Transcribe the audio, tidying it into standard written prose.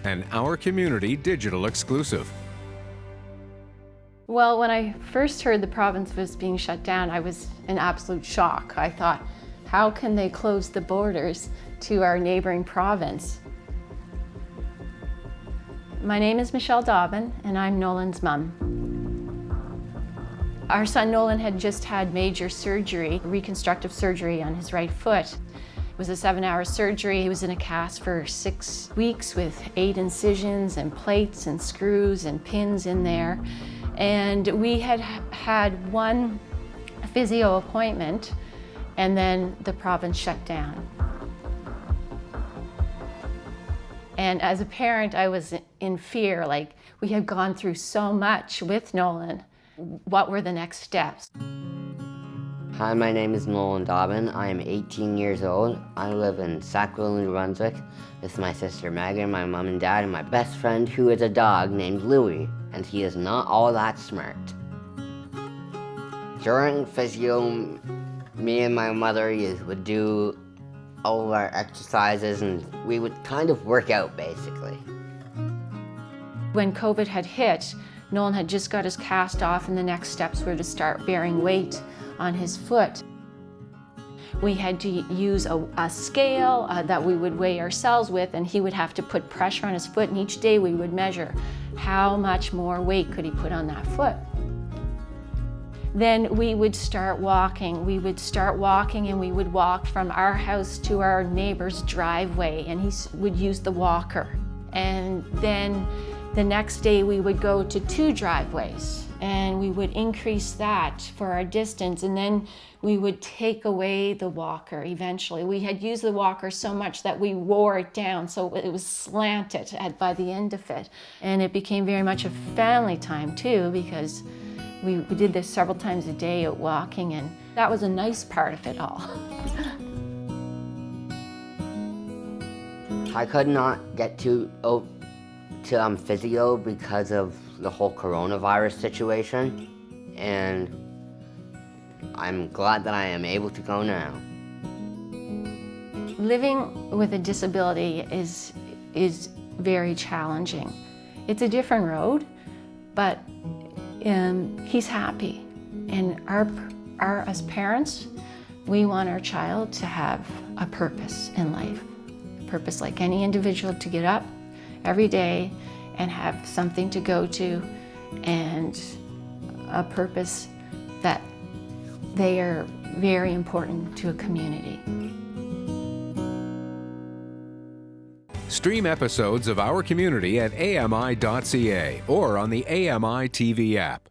an Our Community digital exclusive. Well, when I first heard the province was being shut down, I was in absolute shock. I thought, how can they close the borders to our neighboring province? My name is Michelle Dobbin, and I'm Nolan's mum. Our son Nolan had just had major surgery, reconstructive surgery on his right foot. It was a 7-hour surgery. He was in a cast for 6 weeks with 8 incisions and plates and screws and pins in there. And we had had one physio appointment, and then the province shut down. And as a parent, I was in fear, like we had gone through so much with Nolan. What were the next steps? Hi, my name is Nolan Dobbin. I am 18 years old. I live in Sackville, New Brunswick with my sister Megan, my mom and dad, and my best friend who is a dog named Louie, and he is not all that smart. During physio, me and my mother would do all of our exercises and we would kind of work out basically. When COVID had hit, Nolan had just got his cast off, and the next steps were to start bearing weight on his foot. We had to use a scale that we would weigh ourselves with, and he would have to put pressure on his foot, and each day we would measure how much more weight could he put on that foot. Then we would start walking. We would start walking, and we would walk from our house to our neighbor's driveway, and he would use the walker. And then the next day we would go to 2 driveways, and we would increase that for our distance, and then we would take away the walker eventually. We had used the walker so much that we wore it down, so it was slanted by the end of it. And it became very much a family time too, because we did this several times a day at walking, and that was a nice part of it all. I could not get to physio because of the whole coronavirus situation, and I'm glad that I am able to go now. Living with a disability is very challenging. It's a different road, but he's happy. And as parents, we want our child to have a purpose in life. A purpose like any individual, to get up every day and have something to go to, and a purpose that they are very important to a community. Stream episodes of Our Community at AMI.ca or on the AMI TV app.